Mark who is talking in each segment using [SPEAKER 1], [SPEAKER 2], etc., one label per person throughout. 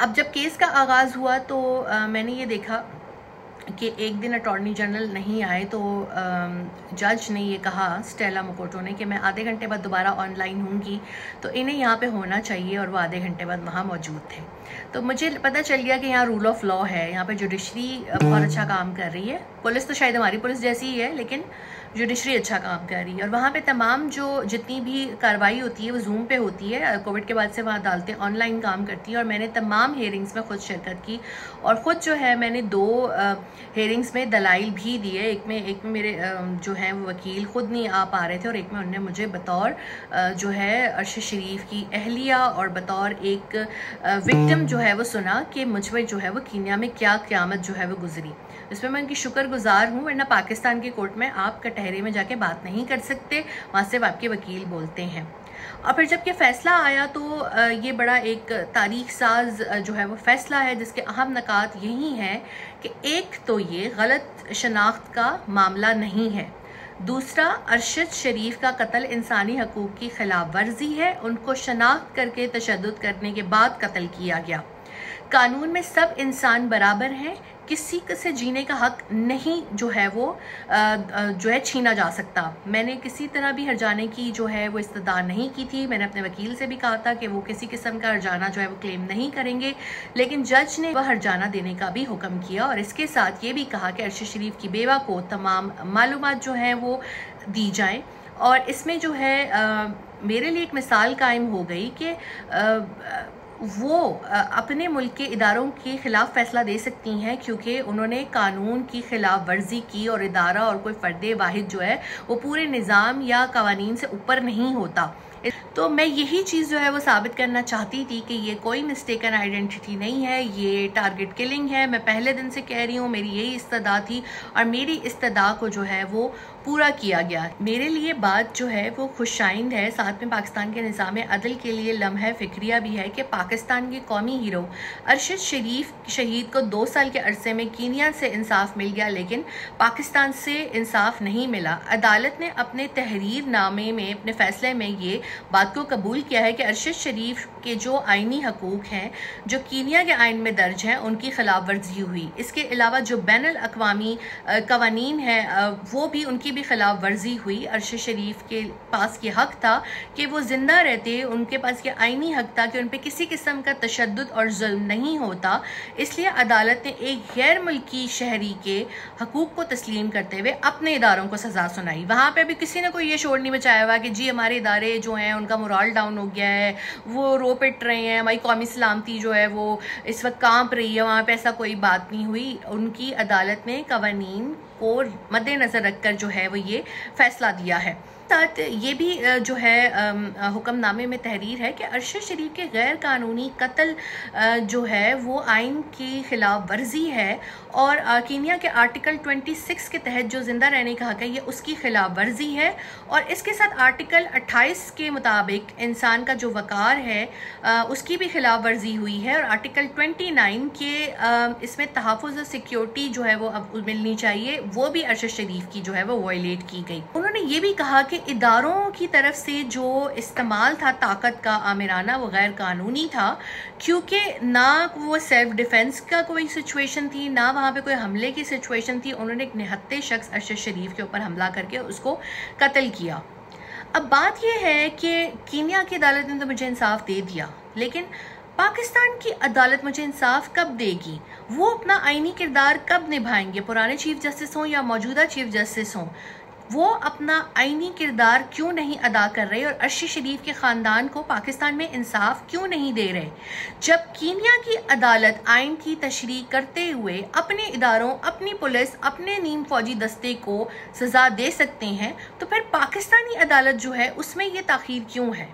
[SPEAKER 1] अब जब केस का आगाज़ हुआ तो मैंने ये देखा कि एक दिन अटॉर्नी जनरल नहीं आए तो जज ने ये कहा, स्टेला मुकोटो ने, कि मैं आधे घंटे बाद दोबारा ऑनलाइन होंगी, तो इन्हें यहाँ पे होना चाहिए, और वो आधे घंटे बाद वहाँ मौजूद थे। तो मुझे पता चल गया कि यहाँ रूल ऑफ लॉ है, यहाँ पे जुडिशरी बहुत अच्छा काम कर रही है। पुलिस तो शायद हमारी पुलिस जैसी ही है, लेकिन जुडिशरी अच्छा काम कर रही है। और वहाँ पे तमाम जितनी भी कार्रवाई होती है वो जूम पे होती है। कोविड के बाद से वहाँ अदालतें ऑनलाइन काम करती हैं, और मैंने तमाम हेयरिंग्स में खुद शिरकत की, और ख़ुद जो है मैंने 2 हेयरिंग्स में दलाइल भी दिए। एक में मेरे जो हैं वो वकील ख़ुद नहीं आ पा रहे थे, और एक में उन्होंने मुझे बतौर जो है अरशद शरीफ की अहलिया और बतौर एक विक्टिम जो है वो सुना कि मुझ पर जो है वो कीनिया में क्या क़यामत जो है वो गुजरी। इसमें मैं उनकी शुक्रगुजार हूँ, वरना पाकिस्तान की कोर्ट में आप कटहरे में जाके बात नहीं कर सकते, वहाँ से आपके वकील बोलते हैं। और फिर जब ये फ़ैसला आया तो ये बड़ा एक तारीख साज जो है वो फ़ैसला है, जिसके अहम नकात यही हैं कि एक तो ये गलत शनाख्त का मामला नहीं है, दूसरा अरशद शरीफ का कत्ल इंसानी हकूक़ की खिलाफ वर्जी है, उनको शनाख्त करके तशद्दुद करने के बाद कत्ल किया गया। कानून में सब इंसान बराबर हैं, किसी से जीने का हक नहीं जो है वो जो है छीना जा सकता। मैंने किसी तरह भी हरजाने की जो है वो इस्तदा नहीं की थी। मैंने अपने वकील से भी कहा था कि वो किसी किस्म का हरजाना जो है वो क्लेम नहीं करेंगे, लेकिन जज ने वह हरजाना देने का भी हुक्म किया, और इसके साथ ये भी कहा कि अरशद शरीफ की बेवा को तमाम मालूमात जो हैं वो दी जाएँ। और इसमें जो है मेरे लिए एक मिसाल कायम हो गई कि वो अपने मुल्क के इदारों के ख़िलाफ़ फ़ैसला दे सकती हैं, क्योंकि उन्होंने कानून की खिलाफ वर्जी की, और इदारा और कोई फ़र्द वाहिद जो है वो पूरे निज़ाम या कवानीन से ऊपर नहीं होता। तो मैं यही चीज़ जो है वो साबित करना चाहती थी कि ये कोई मिस्टेकन आइडेंटिटी नहीं है, ये टारगेट किलिंग है। मैं पहले दिन से कह रही हूँ, मेरी यही इस्तदा थी, और मेरी इस्तदा को जो है वो पूरा किया गया। मेरे लिए बात जो है वो खुशाइंद है, साथ में पाकिस्तान के निज़ाम अदल के लिए लम्हा फ़िक्रिया भी है कि पाकिस्तान के कौमी हीरो अरशद शरीफ शहीद को 2 साल के अरसे में कीनिया से इंसाफ मिल गया, लेकिन पाकिस्तान से इंसाफ नहीं मिला। अदालत ने अपने तहरीर नामे में, अपने फ़ैसले में ये बात को कबूल किया है कि अरशद शरीफ के जो आइनी हकूक़ हैं जो कीनिया के आइन में दर्ज हैं उनकी खिलाफ वर्जी हुई। इसके अलावा जो बैनुल अक़वामी कवानीन है वो भी, उनकी भी खिलाफ वर्जी हुई। अरशद शरीफ के पास ये हक था कि वो जिंदा रहते, उनके पास ये आइनी हक था कि उन पर किसी किस्म का तशद्दुद और जुल्म नहीं होता। इसलिए अदालत ने एक गैर मुल्की शहरी के हकूक़ को तस्लीम करते हुए अपने इदारों को सज़ा सुनाई। वहाँ पर भी किसी ने कोई ये शोर नहीं मचाया हुआ कि जी हमारे इदारे जो हैं उनका मोराल डाउन हो गया है, वो रो पिट रहे हैं, हमारी कौमी सलामती जो है वो इस वक्त कांप रही है। वहाँ पे ऐसा कोई बात नहीं हुई। उनकी अदालत ने कवानीन को मद्देनज़र रखकर जो है वो ये फैसला दिया है। साथ ये भी जो है हुक्मनामे में तहरीर है कि अरशद शरीफ के गैर कानूनी कत्ल जो है वो आइन की खिलाफ वर्जी है, और कीनिया के आर्टिकल 26 के तहत जो जिंदा रहने का हक है ये उसकी खिलाफ वर्जी है। और इसके साथ आर्टिकल 28 के मुताबिक इंसान का जो वकार है उसकी भी खिलाफ वर्जी हुई है, और आर्टिकल 29 के इसमें तहफ़्फ़ुज़ सिक्योरिटी जो है वो अब मिलनी चाहिए, वो भी अरशद शरीफ की जो है वो वायलेट की गई। उन्होंने ये भी कहा कि इदारों की तरफ से जो इस्तेमाल था ताकत का आमिराना वो गैर कानूनी था, क्योंकि ना वो सेल्फ डिफेंस का कोई सिचुएशन थी, ना वहाँ पे कोई हमले की सिचुएशन थी। उन्होंने एक निहत्ते शख्स अरशद शरीफ के ऊपर हमला करके उसको कत्ल किया। अब बात यह है कि कीनिया की अदालत ने तो मुझे इंसाफ दे दिया, लेकिन पाकिस्तान की अदालत मुझे इंसाफ कब देगी? वो अपना आईनी किरदार कब निभाएंगे? पुराने चीफ जस्टिस हों या मौजूदा चीफ जस्टिस हों, वो अपना आईनी किरदार क्यों नहीं अदा कर रहे, और अरशद शरीफ के ख़ानदान को पाकिस्तान में इंसाफ क्यों नहीं दे रहे? जब कीनिया की अदालत आइन की तशरीह करते हुए अपने इदारों, अपनी पुलिस, अपने नीम फौजी दस्ते को सज़ा दे सकते हैं, तो फिर पाकिस्तानी अदालत जो है उसमें ये ताख़ीर क्यों है?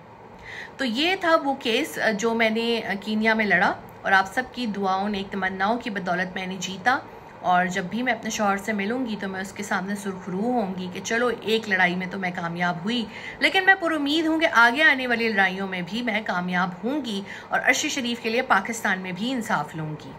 [SPEAKER 1] तो ये था वो केस जो मैंने कीनिया में लड़ा, और आप सबकी दुआओं ने, तमन्नाओं की बदौलत मैंने जीता। और जब भी मैं अपने शौहर से मिलूंगी तो मैं उसके सामने सुरखरू होंगी कि चलो एक लड़ाई में तो मैं कामयाब हुई, लेकिन मैं पुरुमीद हूँ कि आगे आने वाली लड़ाइयों में भी मैं कामयाब होंगी, और अरशद शरीफ के लिए पाकिस्तान में भी इंसाफ लूँगी।